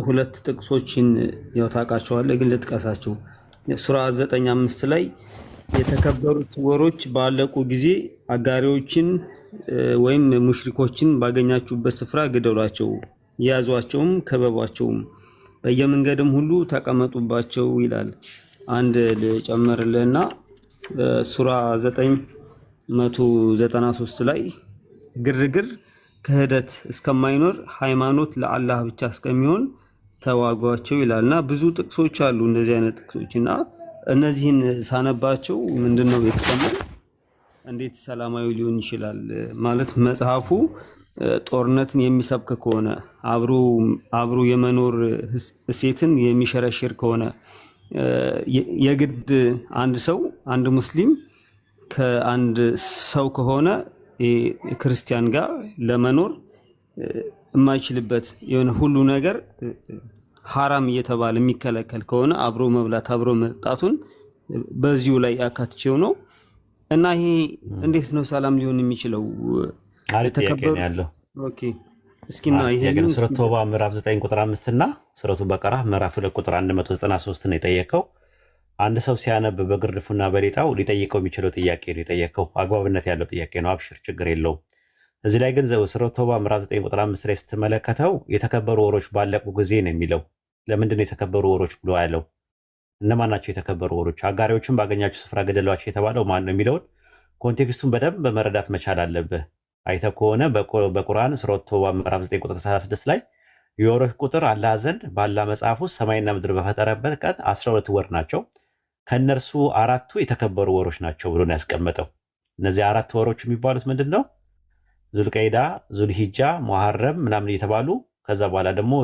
ሁለት ጥቅሶችን ያው ታውቃቸዋለህ፣ ግን ልጥቀሳቸው። ሱራ 9:5 ላይ የተከበሩት ወሮች ባለቁ ጊዜ አጋሪዎችን ወይም ሙሽሪኮችን ባገኛችሁበት ስፍራ ግደሏቸው፣ ያዟቸውም፣ ከበቧቸውም፣ በየመንገድም ሁሉ ተቀመጡባቸው ይላል። አንድ ልጨምርልህና ሱራ 993 ላይ ግርግር ክህደት እስከማይኖር ሃይማኖት ለአላህ ብቻ እስከሚሆን ተዋጓቸው ይላልና ብዙ ጥቅሶች አሉ እንደዚህ አይነት ጥቅሶችና እነዚህን ሳነባቸው ምንድነው የተሰማው? እንዴት ሰላማዊ ሊሆን ይችላል ማለት መጽሐፉ ጦርነትን የሚሰብክ ከሆነ አብሮ የመኖር እሴትን የሚሸረሽር ከሆነ የግድ አንድ ሙስሊም ከአንድ ሰው ከሆነ ክርስቲያን ጋር ለመኖር የማይችልበት የሆነ ሁሉ ነገር ሐራም እየተባለ የሚከለከል ከሆነ አብሮ መብላት አብሮ መጣቱን በዚሁ ላይ ያካትቼው ነው። እና ይሄ እንዴት ነው ሰላም ሊሆን የሚችለው? ተከበሩ ያለው ኦኬ። እስኪና ይሄን ሱረቱ ተውባ ምዕራፍ 9 ቁጥር 5 እና ሱረቱ በቀራ ምዕራፍ 2 ቁጥር 193 ነው የጠየቀው። አንድ ሰው ሲያነብ በግርድፉና በሌጣው ሊጠይቀው የሚችለው ጥያቄ ነው የጠየቀው። አግባብነት ያለው ጥያቄ ነው። አብሽር፣ ችግር የለውም። እዚህ ላይ ግን ሱረቱ ተውባ ምዕራፍ 9 ቁጥር 5 ላይ ስትመለከተው የተከበሩ ወሮች ባለቁ ጊዜ ነው የሚለው። ለምንድን ነው የተከበሩ ወሮች ብሎ ያለው? እነማን ናቸው የተከበሩ ወሮች? አጋሪዎችን ባገኛችሁ ስፍራ ገደሏቸው የተባለው ማን ነው የሚለውን ኮንቴክስቱን በደንብ መረዳት መቻል አለብህ። አይተህ ከሆነ በቁርአን ሱረቱ ተውባ ምዕራፍ 9 ቁጥር 36 ላይ የወሮች ቁጥር አላህ ዘንድ ባላ መጽሐፍ ውስጥ ሰማይና ምድር በፈጠረበት ቀን 12 ወር ናቸው፣ ከነርሱ 4ቱ የተከበሩ ወሮች ናቸው ብሎ ነው ያስቀመጠው። እነዚህ 4 ወሮች የሚባሉት ምንድን ነው? ዙልቀይዳ፣ ዙልሂጃ፣ ሙሐረም ምናምን እየተባሉ ከዛ በኋላ ደግሞ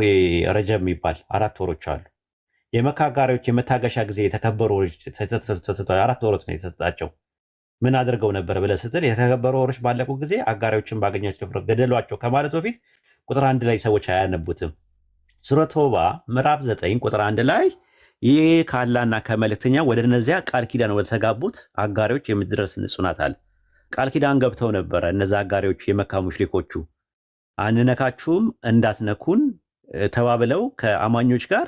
ረጀብ የሚባል 4 ወሮች አሉ። የመካ አጋሪዎች የመታገሻ ጊዜ የተከበሩ ወሮች 4 ወሮች ነው የተሰጣቸው። ምን አድርገው ነበር ብለህ ስትል የተከበሩ ወሮች ባለቁ ጊዜ አጋሪዎችን ባገኛቸው ስፍራ ገደሏቸው ከማለት በፊት ቁጥር 1 ላይ ሰዎች አያነቡትም። ሱረቱ ተውባ ምዕራፍ 9 ቁጥር 1 ላይ ይህ ከአላህና ከመልእክተኛ ወደ እነዚያ ቃል ኪዳን ወደ ተጋቡት አጋሪዎች የምትደርስ ንጹህ ናት አለ። ቃል ኪዳን ገብተው ነበረ እነዚያ አጋሪዎች የመካ ሙሽሪኮቹ አንነካችሁም እንዳትነኩን ተባብለው ከአማኞች ጋር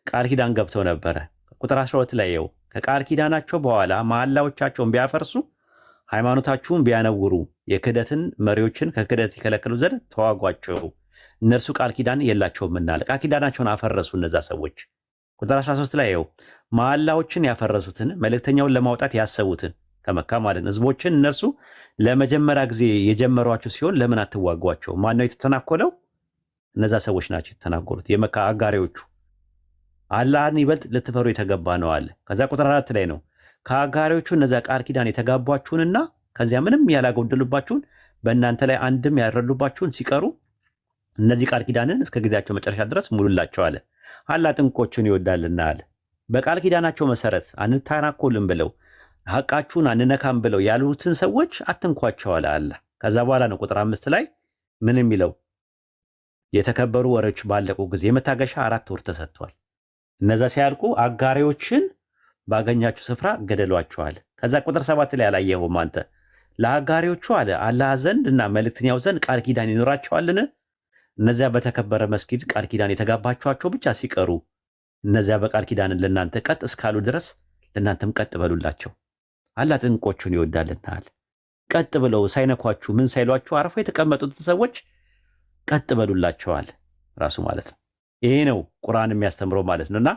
ቃል ኪዳን ገብተው ነበረ። ቁጥር 12 ላይ ይኸው ከቃል ኪዳናቸው በኋላ መሐላዎቻቸውን ቢያፈርሱ ሃይማኖታችሁን ቢያነውሩ የክህደትን መሪዎችን ከክህደት ይከለክሉ ዘንድ ተዋጓቸው፣ እነርሱ ቃል ኪዳን የላቸውምና አለ። ቃል ኪዳናቸውን አፈረሱ እነዛ ሰዎች። ቁጥር 13 ላይ ይኸው መሐላዎችን ያፈረሱትን መልእክተኛውን ለማውጣት ያሰቡትን ከመካ ማለት ህዝቦችን እነርሱ ለመጀመሪያ ጊዜ የጀመሯቸው ሲሆን ለምን አትዋጓቸው? ማነው የተተናኮለው? እነዛ ሰዎች ናቸው የተተናኮሉት፣ የመካ አጋሪዎቹ። አላህን ይበልጥ ልትፈሩ የተገባ ነው አለ። ከዛ ቁጥር 4 ላይ ነው ከአጋሪዎቹ እነዛ ቃል ኪዳን የተጋቧችሁንና ከዚያ ምንም ያላጎደሉባችሁን በእናንተ ላይ አንድም ያልረዱባችሁን ሲቀሩ እነዚህ ቃል ኪዳንን እስከ ጊዜያቸው መጨረሻ ድረስ ሙሉላቸው አለ። አላህ ጥንቆቹን ይወዳልና አለ። በቃል ኪዳናቸው መሰረት አንታናኮልም ብለው ሐቃችሁን አንነካም ብለው ያሉትን ሰዎች አትንኳቸው አለ አላህ። ከዛ በኋላ ነው ቁጥር 5 ላይ ምን የሚለው? የተከበሩ ወሮች ባለቁ ጊዜ የመታገሻ 4 ወር ተሰጥቷል። እነዛ ሲያልቁ አጋሪዎችን ባገኛችሁ ስፍራ ገደሏቸዋል። ከዛ ቁጥር 7 ላይ አላየኸውም አንተ? ለአጋሪዎቹ አለ አላህ ዘንድ እና መልእክተኛው ዘንድ ቃል ኪዳን ይኖራቸዋልን? እነዚያ በተከበረ መስጊድ ቃል ኪዳን የተጋባችኋቸው ብቻ ሲቀሩ እነዚያ በቃል ኪዳን ለእናንተ ቀጥ እስካሉ ድረስ ለእናንተም ቀጥ በሉላቸው። አላህ ጥንቆቹን ይወዳልና አለ። ቀጥ ብለው ሳይነኳችሁ ምን ሳይሏችሁ አርፎ የተቀመጡትን ሰዎች ቀጥ በሉላቸዋል ራሱ ማለት ነው። ይሄ ነው ቁርአን የሚያስተምረው ማለት ነውና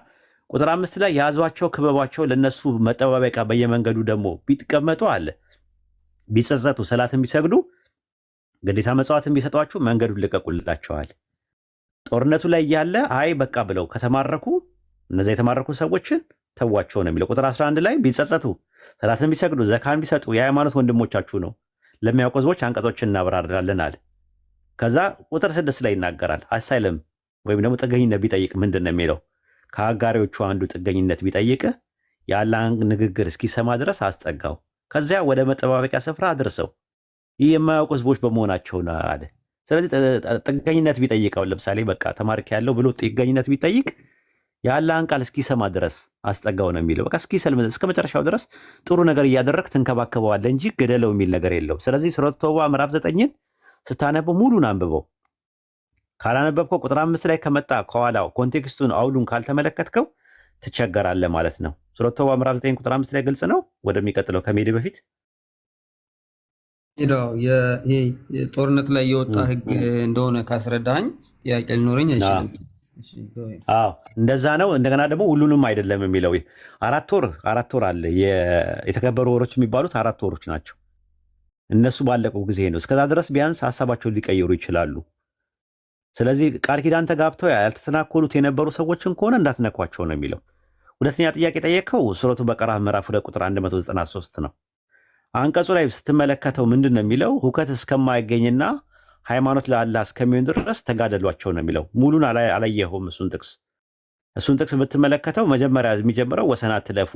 ቁጥር 5 ላይ ያዟቸው፣ ክበቧቸው፣ ለነሱ መጠባበቂያ በየመንገዱ ደግሞ ቢቀመጡ አለ ቢጸጸቱ፣ ሰላትን ቢሰግዱ፣ ግዴታ መጽዋዕትን ቢሰጧችሁ መንገዱን ልቀቁላቸዋል። ጦርነቱ ላይ ያለ አይ በቃ ብለው ከተማረኩ እነዚያ የተማረኩ ሰዎችን ተዋቸው ነው የሚለው። ቁጥር 11 ላይ ቢጸጸቱ፣ ሰላትን ቢሰግዱ፣ ዘካን ቢሰጡ የሃይማኖት ወንድሞቻችሁ ነው። ለሚያውቁ ህዝቦች አንቀጾችን እናብራራለን አለ። ከዛ ቁጥር 6 ላይ ይናገራል። አሳይለም ወይም ደግሞ ጥገኝነት ቢጠይቅ ምንድን ነው የሚለው? ከአጋሪዎቹ አንዱ ጥገኝነት ቢጠይቅ የአላህን ንግግር እስኪሰማ ድረስ አስጠጋው፣ ከዚያ ወደ መጠባበቂያ ስፍራ አድርሰው፣ ይህ የማያውቁ ህዝቦች በመሆናቸው ነው አለ። ስለዚህ ጥገኝነት ቢጠይቀው ለምሳሌ በቃ ተማርክ ያለው ብሎ ጥገኝነት ቢጠይቅ የአላህን ቃል እስኪሰማ ድረስ አስጠጋው ነው የሚለው። በቃ እስኪሰልም እስከ መጨረሻው ድረስ ጥሩ ነገር እያደረግ ትንከባከበዋለህ እንጂ ገደለው የሚል ነገር የለውም። ስለዚህ ሱረቱ ተውባ ምዕራፍ 9ን ስታነቡ ሙሉን አንብበው። ካላነበብከው ቁጥር 5 ላይ ከመጣ ከኋላው ኮንቴክስቱን አውዱን ካልተመለከትከው ትቸገራለህ ማለት ነው። ሱረቱ ተውባ ምዕራፍ 9 ቁጥር 5 ላይ ግልጽ ነው። ወደሚቀጥለው ከመሄድ በፊት ይሄ ጦርነት ላይ የወጣ ህግ እንደሆነ ካስረዳኝ ጥያቄ ሊኖረኝ አይችልም። አዎ እንደዛ ነው። እንደገና ደግሞ ሁሉንም አይደለም የሚለው አራት ወር አለ። የተከበሩ ወሮች የሚባሉት 4 ወሮች ናቸው። እነሱ ባለቁ ጊዜ ነው። እስከዛ ድረስ ቢያንስ ሀሳባቸውን ሊቀይሩ ይችላሉ። ስለዚህ ቃል ኪዳን ተጋብተው ያልተተናኮሉት የነበሩ ሰዎችን ከሆነ እንዳትነኳቸው ነው የሚለው። ሁለተኛ ጥያቄ ጠየቀው ሱረቱ በቀራ ምዕራፍ 2 ቁጥር 193 ነው። አንቀጹ ላይ ስትመለከተው ምንድን ነው የሚለው? ሁከት እስከማይገኝና ሃይማኖት ለአላህ እስከሚሆን ድረስ ተጋደሏቸው ነው የሚለው። ሙሉን አላየኸውም። እሱን ጥቅስ ብትመለከተው መጀመሪያ የሚጀምረው ወሰን አትለፉ፣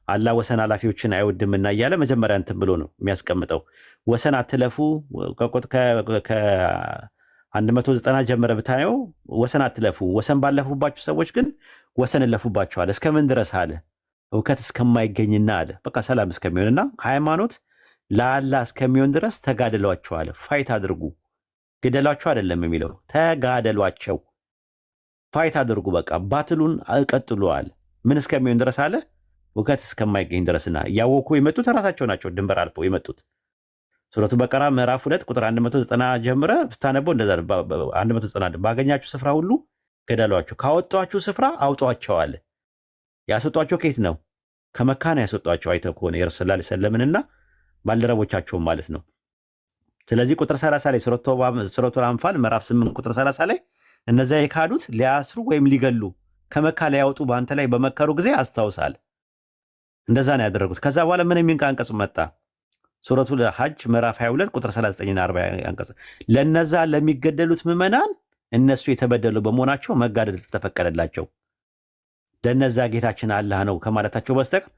አላህ ወሰን አላፊዎችን አይወድምና እያለ መጀመሪያ እንትን ብሎ ነው የሚያስቀምጠው። ወሰን አትለፉ ከ190 ጀምረ ብታየው ወሰን አትለፉ፣ ወሰን ባለፉባችሁ ሰዎች ግን ወሰን እለፉባቸዋል። እስከምን ድረስ አለ? እውከት እስከማይገኝና አለ በቃ ሰላም እስከሚሆንና ሃይማኖት ለአላህ እስከሚሆን ድረስ ተጋደሏቸው። ፋይት አድርጉ፣ ግደሏቸው አይደለም የሚለው፣ ተጋደሏቸው፣ ፋይት አድርጉ፣ በቃ ባትሉን ቀጥሉዋል። ምን እስከሚሆን ድረስ አለ? እውከት እስከማይገኝ ድረስና እያወኩ የመጡት ራሳቸው ናቸው፣ ድንበር አልፈው የመጡት። ሱረቱ በቀራ ምዕራፍ 2 ቁጥር 190 ጀምረ ብታነበው እንደዛ 190 ባገኛችሁ ስፍራ ሁሉ ገደሏቸው፣ ካወጧችሁ ስፍራ አውጧቸው አለ። ያስወጧቸው ከየት ነው? ከመካ ነው ያስወጧቸው። አይተህ ከሆነ የረሱል ሰለላሁ ዐለይሂ ወሰለምንና ባልደረቦቻቸውን ማለት ነው። ስለዚህ ቁጥር 30 ላይ ሱረቱ አንፋል ምዕራፍ 8 ቁጥር 30 ላይ እነዚያ የካዱት ሊያስሩ ወይም ሊገሉ ከመካ ሊያወጡ በአንተ ላይ በመከሩ ጊዜ አስታውሳል። እንደዛ ነው ያደረጉት። ከዛ በኋላ ምን የሚል አንቀጽ መጣ? ሱረቱ ሐጅ ምዕራፍ 22 ቁጥር 39 እና 40 አንቀጽ ለነዛ ለሚገደሉት ምዕመናን እነሱ የተበደሉ በመሆናቸው መጋደል ተፈቀደላቸው። ለነዛ ጌታችን አላህ ነው ከማለታቸው በስተቀር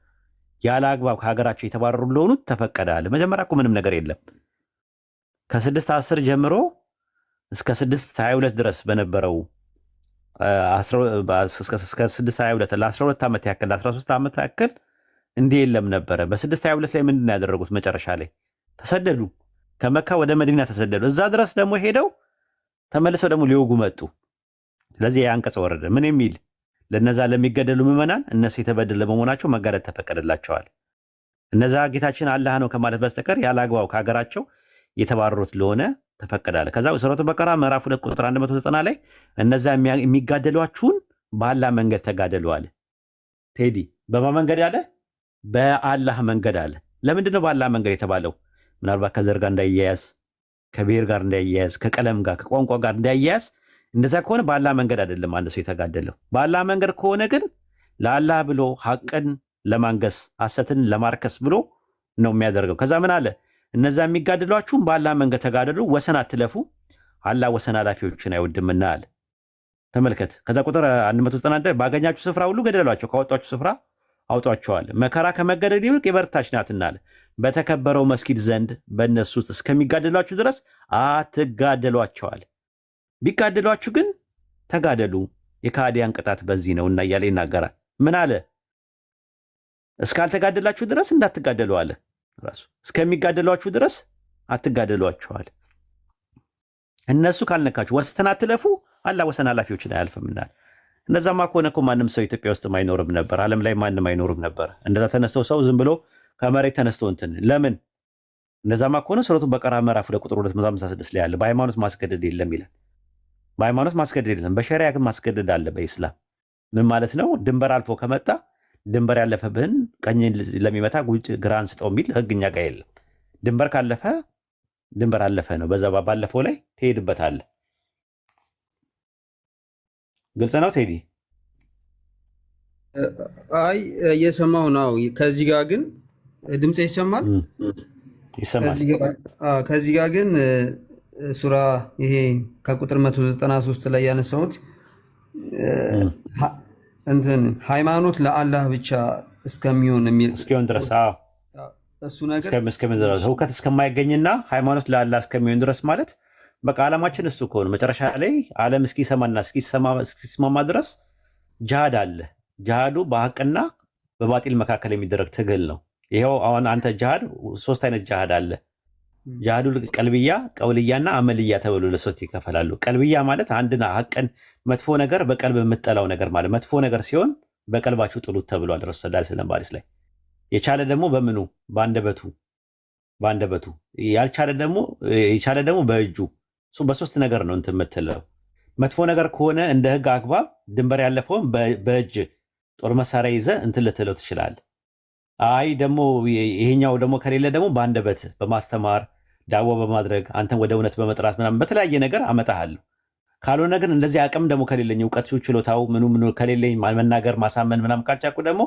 ያለ አግባብ ከሀገራቸው የተባረሩ ለሆኑት ተፈቀዳል። መጀመሪያ እኮ ምንም ነገር የለም። ከ6:10 ጀምሮ እስከ 6:22 ድረስ በነበረው እስከ 6:22 ለ12 ዓመት ያክል ለ13 ዓመት ያክል እንዲህ የለም ነበረ። በ6:22 ላይ ምንድን ነው ያደረጉት? መጨረሻ ላይ ተሰደዱ። ከመካ ወደ መዲና ተሰደዱ። እዛ ድረስ ደግሞ ሄደው ተመልሰው ደግሞ ሊወጉ መጡ። ስለዚህ አንቀጽ ወረደ። ምን የሚል? ለነዛ ለሚገደሉ ምዕመናን እነሱ የተበደሉ በመሆናቸው መጋደል ተፈቀደላቸዋል። እነዛ ጌታችን አላህ ነው ከማለት በስተቀር ያለ አግባብ ከሀገራቸው የተባረሩት ለሆነ ተፈቀዳለ። ከዛ ሱረቱ በቀራ ምዕራፍ 2 ቁጥር 190 ላይ እነዛ የሚጋደሏችሁን በአላህ መንገድ ተጋደሉ አለ። ቴዲ በማ መንገድ አለ? በአላህ መንገድ አለ። ለምንድን ነው በአላህ መንገድ የተባለው? ምናልባት ከዘር ጋር እንዳይያያዝ፣ ከብሔር ጋር እንዳይያያዝ፣ ከቀለም ጋር ከቋንቋ ጋር እንዳይያያዝ። እንደዛ ከሆነ በአላህ መንገድ አይደለም አንድ ሰው የተጋደለው። በአላህ መንገድ ከሆነ ግን ለአላህ ብሎ ሐቅን ለማንገስ ሐሰትን ለማርከስ ብሎ ነው የሚያደርገው። ከዛ ምን አለ? እነዛ የሚጋደሏችሁም በአላህ መንገድ ተጋደሉ፣ ወሰን አትለፉ፣ አላህ ወሰን አላፊዎችን አይወድምና አለ። ተመልከት። ከዛ ቁጥር 191 ባገኛችሁ ስፍራ ሁሉ ገደሏቸው፣ ካወጣችሁ ስፍራ አውጧቸዋል። መከራ ከመገደል ይልቅ የበረታች ናትና አለ። በተከበረው መስጊድ ዘንድ በእነሱ ውስጥ እስከሚጋደሏችሁ ድረስ አትጋደሏቸዋል። ቢጋደሏችሁ ግን ተጋደሉ፣ የካዲያን ቅጣት በዚህ ነው እና እያለ ይናገራል። ምን አለ? እስካልተጋደላችሁ ድረስ እንዳትጋደሉ አለ። ራሱ እስከሚጋደሏችሁ ድረስ አትጋደሏቸዋል። እነሱ ካልነካችሁ ወሰን አትለፉ፣ አላህ ወሰን አላፊዎችን አያልፍምና። እንደዛማ ከሆነ እኮ ማንም ሰው ኢትዮጵያ ውስጥ አይኖርም ነበር፣ ዓለም ላይ ማንም አይኖርም ነበር። እንደዛ ተነስተው ሰው ዝም ብሎ ከመሬት ተነስቶ እንትን ለምን? እንደዛማ ከሆነ ሱረቱ በቀራ ምዕራፍ 2 ቁጥር 256 ላይ አለ በሃይማኖት ማስገደድ የለም ይላል። በሃይማኖት ማስገደድ የለም፣ በሸሪያ ግን ማስገደድ አለ። በኢስላም ምን ማለት ነው? ድንበር አልፎ ከመጣ ድንበር ያለፈብህን ቀኝ ለሚመታ ጉጭ ግራን ስጠው የሚል ህግ እኛ ጋር የለም። ድንበር ካለፈ ድንበር አለፈ ነው። በዛ ባለፈው ላይ ትሄድበታለህ። ግልጽ ነው ቴዲ? አይ እየሰማሁ ነው። ከዚህ ጋር ግን ድምጽ ይሰማል? ይሰማል። ከዚህ ጋር ግን ሱራ ይሄ ከቁጥር 193 ላይ ያነሳሁት እንትን ሃይማኖት ለአላህ ብቻ እስከሚሆን የሚል እስኪሆን ድረስ እሱ ነገር እውቀት እስከማይገኝና ሃይማኖት ለአላህ እስከሚሆን ድረስ ማለት በቃ ዓላማችን እሱ ከሆነ መጨረሻ ላይ ዓለም እስኪሰማና እስኪስማማ ድረስ ጅሃድ አለ። ጅሃዱ በሐቅና በባጢል መካከል የሚደረግ ትግል ነው። ይኸው አሁን አንተ ጅሃድ 3 አይነት ጅሃድ አለ። ጃሃዱል ቀልብያ፣ ቀውልያና አመልያ ተብሎ ለሶስት ይከፈላሉ። ቀልብያ ማለት አንድና ሀቅን መጥፎ ነገር በቀልብ የምጠላው ነገር ማለት መጥፎ ነገር ሲሆን በቀልባችሁ ጥሉት ተብሏል ረሱል ሰለላሁ ዐለይሂ ወሰለም ላይ። የቻለ ደግሞ በምኑ በአንደበቱ ያልቻለ ደግሞ የቻለ ደግሞ በእጁ በሶስት ነገር ነው እንትን የምትለው። መጥፎ ነገር ከሆነ እንደ ህግ አግባብ ድንበር ያለፈውን በእጅ ጦር መሳሪያ ይዘ እንትን ልትለው ትችላለህ። አይ ደግሞ ይሄኛው ደግሞ ከሌለ ደግሞ በአንደበት በማስተማር ዳዋ በማድረግ አንተን ወደ እውነት በመጥራት ምናምን በተለያየ ነገር አመጣሃለሁ። ካልሆነ ግን እንደዚህ አቅም ደግሞ ከሌለኝ እውቀቱ ችሎታው ምኑ ከሌለኝ መናገር ማሳመን ምናምን ካልቻልኩ ደግሞ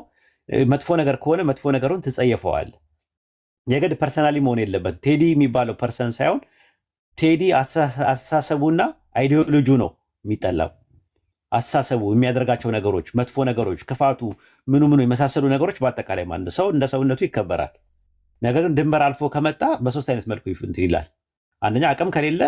መጥፎ ነገር ከሆነ መጥፎ ነገሩን ትጸየፈዋል። የግድ ፐርሰናሊ መሆን የለበት። ቴዲ የሚባለው ፐርሰን ሳይሆን ቴዲ አስተሳሰቡና አይዲዮሎጂው ነው የሚጠላው። አስተሳሰቡ የሚያደርጋቸው ነገሮች፣ መጥፎ ነገሮች፣ ክፋቱ ምኑ የመሳሰሉ ነገሮች በአጠቃላይ ማለት ሰው እንደ ሰውነቱ ይከበራል። ነገር ግን ድንበር አልፎ ከመጣ በሶስት አይነት መልኩ ይላል። አንደኛ አቅም ከሌለ